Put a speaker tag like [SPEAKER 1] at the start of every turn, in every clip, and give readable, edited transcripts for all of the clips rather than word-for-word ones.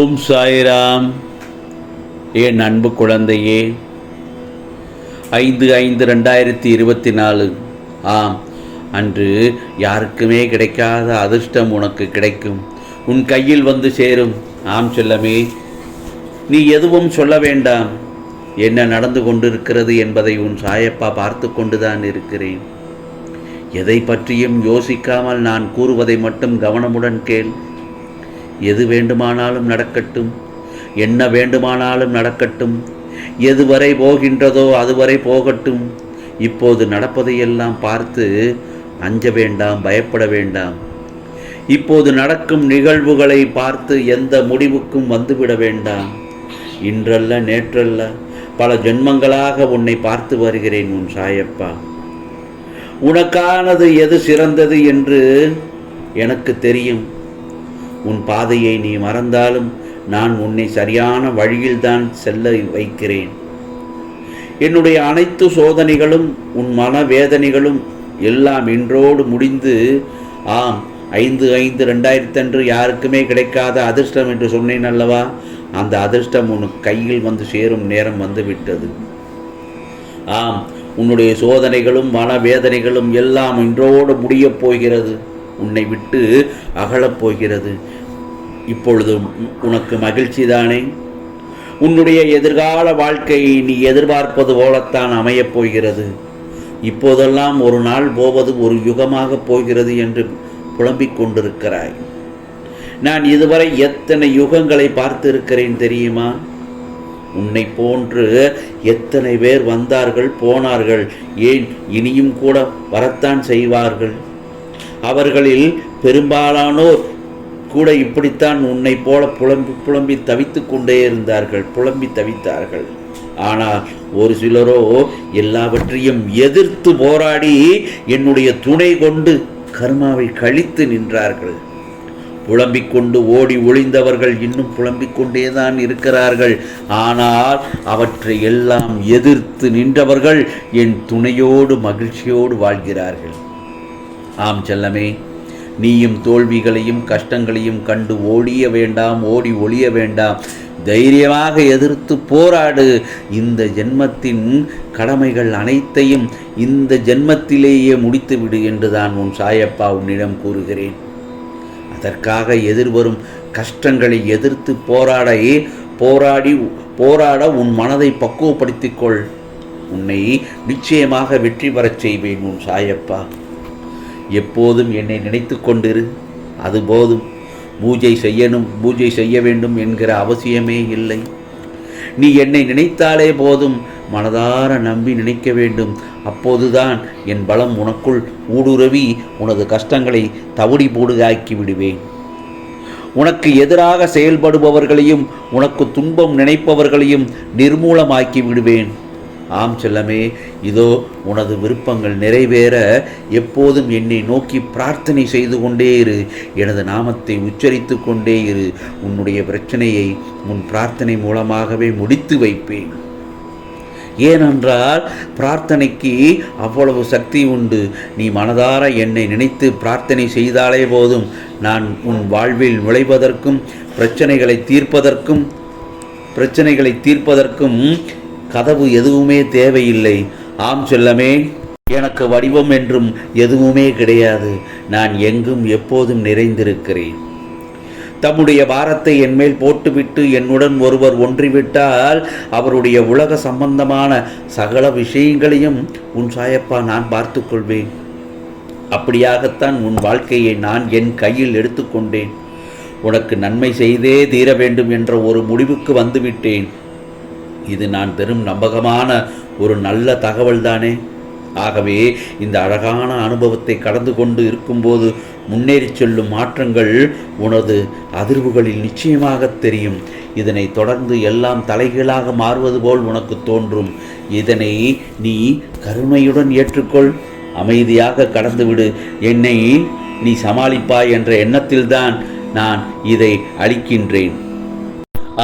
[SPEAKER 1] ஓம் சாய்ராம். என் அன்பு குழந்தையே, 5/5/2024. ஆம், அன்று யாருக்குமே கிடைக்காத அதிர்ஷ்டம் உனக்கு கிடைக்கும், உன் கையில் வந்து சேரும். ஆம் செல்லமே, நீ எதுவும் சொல்ல வேண்டாம். என்ன நடந்து கொண்டிருக்கிறது என்பதை உன் சாயப்பா பார்த்து கொண்டுதான் இருக்கிறேன். எதை பற்றியும் யோசிக்காமல் நான் கூறுவதை மட்டும் கவனமுடன் கேள். எது வேண்டுமானாலும் நடக்கட்டும், என்ன வேண்டுமானாலும் நடக்கட்டும், எதுவரை போகின்றதோ அதுவரை போகட்டும். இப்போது நடப்பதையெல்லாம் பார்த்து அஞ்ச வேண்டாம், பயப்பட வேண்டாம். இப்போது நடக்கும் நிகழ்வுகளை பார்த்து எந்த முடிவுக்கும் வந்துவிட வேண்டாம். இன்றல்ல நேற்றல்ல, பல ஜென்மங்களாக உன்னை பார்த்து வருகிறேன் உன் சாயப்பா. உனக்கானது எது சிறந்தது என்று எனக்கு தெரியும். உன் பாதையை நீ மறந்தாலும் நான் உன்னை சரியான வழியில்தான் செல்ல வைக்கிறேன். என்னுடைய அனைத்து சோதனைகளும் உன் மனவேதனைகளும் எல்லாம் இன்றோடு முடிந்து, ஆம், 5/5/2000 அன்று யாருக்குமே கிடைக்காத அதிர்ஷ்டம் என்று சொன்னேன் அல்லவா, அந்த அதிர்ஷ்டம் உனக்கு கையில் வந்து சேரும் நேரம் வந்துவிட்டது. ஆம், உன்னுடைய சோதனைகளும் மனவேதனைகளும் எல்லாம் இன்றோடு முடியப் போகிறது, உன்னை விட்டு அகலப் போகிறது. இப்பொழுது உனக்கு மகிழ்ச்சி தானே? உன்னுடைய எதிர்கால வாழ்க்கை நீ எதிர்பார்ப்பது போலத்தான் அமையப் போகிறது. இப்போதெல்லாம் ஒரு நாள் போவது ஒரு யுகமாக போகிறது என்று புலம்பிக் கொண்டிருக்கிறாய். நான் இதுவரை எத்தனை யுகங்களை பார்த்திருக்கிறேன் தெரியுமா? உன்னை போன்று எத்தனை பேர் வந்தார்கள், போனார்கள், ஏன் இனியும் கூட வரத்தான் செய்வார்கள். அவர்களில் பெரும்பாலானோர் கூட இப்படித்தான் உன்னை போல புலம்பி தவித்து கொண்டே தவித்தார்கள். ஆனால் ஒரு சிலரோ எல்லாவற்றையும் எதிர்த்து போராடி என்னுடைய துணை கொண்டு கர்மாவை கழித்து நின்றார்கள். புலம்பிக் கொண்டு ஓடி ஒளிந்தவர்கள் இன்னும் புலம்பிக் கொண்டேதான் இருக்கிறார்கள். ஆனால் அவற்றை எல்லாம் எதிர்த்து நின்றவர்கள் என் துணையோடு மகிழ்ச்சியோடு வாழ்கிறார்கள். ஆம் செல்லமே, நீயும் தோல்விகளையும் கஷ்டங்களையும் கண்டு ஓடி ஒளிய வேண்டாம். தைரியமாக எதிர்த்து போராடு. இந்த ஜென்மத்தின் கடமைகள் அனைத்தையும் இந்த ஜென்மத்திலேயே முடித்துவிடு என்றுதான் உன் சாயப்பா உன்னிடம் கூறுகிறேன். அதற்காக எதிர்வரும் கஷ்டங்களை எதிர்த்து போராட உன் மனதை பக்குவப்படுத்திக்கொள். உன்னை நிச்சயமாக வெற்றி பெறச் செய்வேன் உன் சாயப்பா. எப்போதும் என்னை நினைத்து கொண்டிரு, அது போதும். பூஜை செய்ய வேண்டும் என்கிற அவசியமே இல்லை. நீ என்னை நினைத்தாலே போதும். மனதார நம்பி நினைக்க வேண்டும். அப்போதுதான் என் பலம் உனக்குள் ஊடுருவி உனது கஷ்டங்களை தவிடி போடுகாக்கி விடுவேன். உனக்கு எதிராக செயல்படுபவர்களையும் உனக்கு துன்பம் நினைப்பவர்களையும் நிர்மூலமாக்கி விடுவேன். ஆம் செல்லமே, இதோ உனது விருப்பங்கள் நிறைவேற எப்போதும் என்னை நோக்கி பிரார்த்தனை செய்து கொண்டே இரு. எனது நாமத்தை உச்சரித்து கொண்டே இரு. உன்னுடைய பிரச்சனையை உன் பிரார்த்தனை மூலமாகவே முடித்து வைப்பேன். ஏனென்றால் பிரார்த்தனைக்கு அவ்வளவு சக்தி உண்டு. நீ மனதார என்னை நினைத்து பிரார்த்தனை செய்தாலே போதும். நான் உன் வாழ்வில் நுழைவதற்கும் பிரச்சனைகளை தீர்ப்பதற்கும் கதவு எதுவுமே தேவையில்லை. ஆம் செல்லமே, எனக்கு வடிவம் என்றும் எதுவுமே கிடையாது. நான் எங்கும் எப்போதும் நிறைந்திருக்கிறேன். தம்முடைய பாரத்தை என்மேல் போட்டுவிட்டு என்னுடன் ஒருவர் ஒன்றிவிட்டால் அவருடைய உலக சம்பந்தமான சகல விஷயங்களையும் உன் சாயப்பா நான் பார்த்து கொள்வேன். அப்படியாகத்தான் உன் வாழ்க்கையை நான் என் கையில் எடுத்துக்கொண்டேன். உனக்கு நன்மை செய்தே தீர வேண்டும் என்ற ஒரு முடிவுக்கு வந்துவிட்டேன். இது நான் பெரும் நம்பகமான ஒரு நல்ல தகவல் தானே. ஆகவே இந்த அழகான அனுபவத்தை கடந்து கொண்டு இருக்கும்போது முன்னேறி செல்லும் மாற்றங்கள் உனது அதிர்வுகளில் நிச்சயமாக தெரியும். இதனை தொடர்ந்து எல்லாம் தலைகீழாக மாறுவது போல் உனக்கு தோன்றும். இதனை நீ கருணையுடன் ஏற்றுக்கொள். அமைதியாக கடந்துவிடு. என்னை நீ சமாளிப்பாய் என்ற எண்ணத்தில்தான் நான் இதை அளிக்கின்றேன்.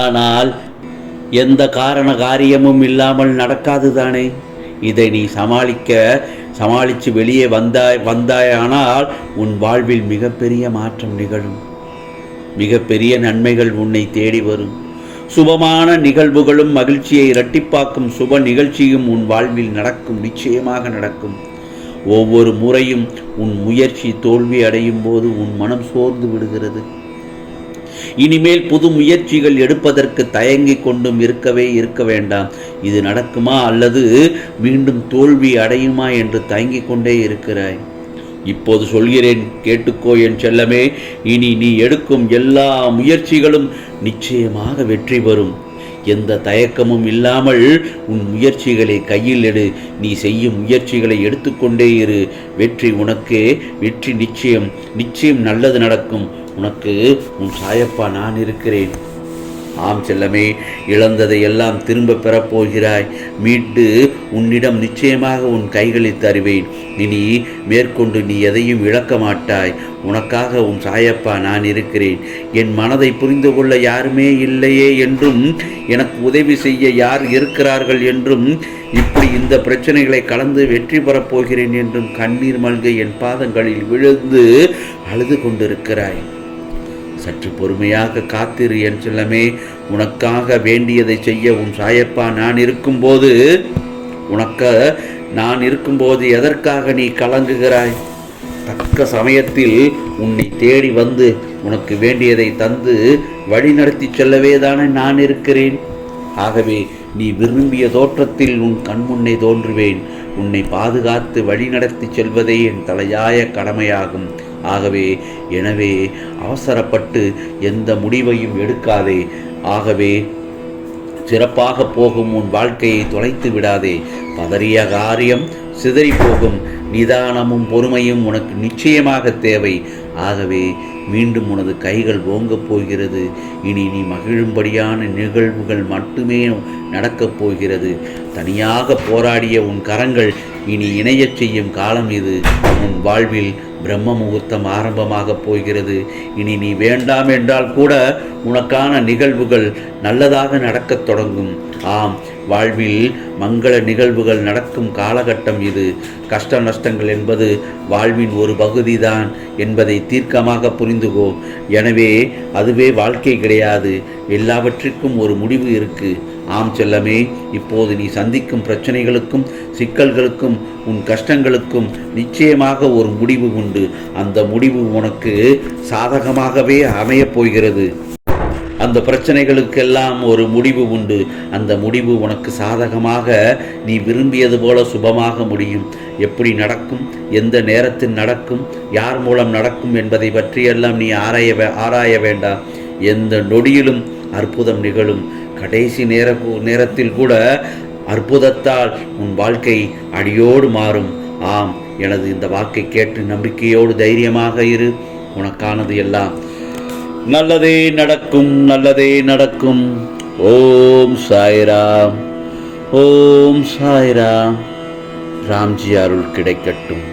[SPEAKER 1] ஆனால் எந்த காரியமும் இல்லாமல் நடக்காதுதானே. இதை நீ சமாளித்து வெளியே வந்தாயானால் உன் வாழ்வில் மிகப்பெரிய மாற்றம் நிகழும். மிகப்பெரிய நன்மைகள் உன்னை தேடி வரும். சுபமான நிகழ்வுகளும் மகிழ்ச்சியை இரட்டிப்பாக்கும் சுப நிகழ்ச்சியும் உன் வாழ்வில் நடக்கும், நிச்சயமாக நடக்கும். ஒவ்வொரு முறையும் உன் முயற்சி தோல்வி அடையும் போது உன் மனம் சோர்ந்து விடுகிறது. இனிமேல் புது முயற்சிகள் எடுப்பதற்கு தயங்கிக் கொண்டும் இருக்க வேண்டாம். இது நடக்குமா அல்லது மீண்டும் தோல்வி அடையுமா என்று தயங்கிக் கொண்டே இருக்கிறாய். இப்போது சொல்கிறேன், கேட்டுக்கோ என் செல்லமே. இனி நீ எடுக்கும் எல்லா முயற்சிகளும் நிச்சயமாக வெற்றி பெறும். எந்த தயக்கமும் இல்லாமல் உன் முயற்சிகளை கையில் எடு. நீ செய்யும் முயற்சிகளை எடுத்துக்கொண்டே இரு. வெற்றி உனக்கே, வெற்றி நிச்சயம். நிச்சயம் நல்லது நடக்கும். உனக்கு உன் சாயப்பா நான் இருக்கிறேன். ஆம் செல்லமே, இழந்ததை எல்லாம் திரும்ப பெறப்போகிறாய். மீட்டு உன்னிடம் நிச்சயமாக உன் கைகளில் தருவேன். இனி மேற்கொண்டு நீ எதையும் இழக்க மாட்டாய். உனக்காக உன் சாயப்பா நான் இருக்கிறேன். என் மனதை புரிந்து கொள்ள யாருமே இல்லையே என்றும், எனக்கு உதவி செய்ய யார் இருக்கிறார்கள் என்றும், இப்படி இந்த பிரச்சனைகளை கலந்து வெற்றி பெறப் போகிறேன் என்றும் கண்ணீர் மல்க என் பாதங்களில் விழுந்து அழுது கொண்டிருக்கிறாய். சற்று பொறுமையாக காத்திரு என் செல்லமே. உனக்காக வேண்டியதை செய்ய உன் சாயப்பா நான் இருக்கும்போது எதற்காக நீ கலங்குகிறாய்? தக்க சமயத்தில் உன்னை தேடி வந்து உனக்கு வேண்டியதை தந்து வழி நடத்தி செல்லவே தானே நான் இருக்கிறேன். ஆகவே நீ விரும்பிய தோற்றத்தில் உன் கண்முன்னே தோன்றுவேன். உன்னை பாதுகாத்து வழி நடத்தி செல்வதே என் தலையாய கடமையாகும். எனவே அவசரப்பட்டு எந்த முடிவையும் எடுக்காதே. ஆகவே சிறப்பாக போகும் உன் வாழ்க்கையை தொலைத்து விடாதே. பதறிய காரியம் சிதறி போகும். நிதானமும் பொறுமையும் உனக்கு நிச்சயமாக தேவை. ஆகவே மீண்டும் உனது கைகள் ஓங்கப் போகிறது. இனி நீ மகிழும்படியான நிகழ்வுகள் மட்டுமே நடக்கப் போகிறது. தனியாக போராடிய உன் கரங்கள் இனி இணையச் செய்யும் காலம் இது. உன் வாழ்வில் பிரம்ம முகூர்த்தம் ஆரம்பமாகப் போகிறது. இனி நீ வேண்டாம் என்றால் கூட உனக்கான நிகழ்வுகள் நல்லதாக நடக்கத் தொடங்கும். ஆம், வாழ்வில் மங்கள நிகழ்வுகள் நடக்கும் காலகட்டம் இது. கஷ்ட நஷ்டங்கள் என்பது வாழ்வின் ஒரு பகுதிதான் என்பதை தீர்க்கமாக புரிந்துகோ. எனவே அதுவே வாழ்க்கை கிடையாது. எல்லாவற்றிற்கும் ஒரு முடிவு இருக்கு. ஆம் செல்லமே, இப்போது நீ சந்திக்கும் பிரச்சனைகளுக்கும் சிக்கல்களுக்கும் உன் கஷ்டங்களுக்கும் நிச்சயமாக ஒரு முடிவு உண்டு. அந்த முடிவு உனக்கு சாதகமாகவே அமையப் போகிறது. அந்த பிரச்சனைகளுக்கெல்லாம் ஒரு முடிவு உண்டு. அந்த முடிவு உனக்கு சாதகமாக நீ விரும்பியது போல சுபமாக முடியும். எப்படி நடக்கும், எந்த நேரத்தில் நடக்கும், யார் மூலம் நடக்கும் என்பதை பற்றியெல்லாம் நீ ஆராய வேண்டாம். எந்த நொடியிலும் அற்புதம் நிகழும். கடைசி நேரத்தில் கூட அற்புதத்தால் உன் வாழ்க்கை அடியோடு மாறும். ஆம், எனது இந்த வாக்கை கேட்டு நம்பிக்கையோடு தைரியமாக இரு. உனக்கானது எல்லாம் நல்லதே நடக்கும், நல்லதே நடக்கும். ஓம் சாய்ராம், ஓம் சாய்ராம். ராம்ஜி அருள் கிடைக்கட்டும்.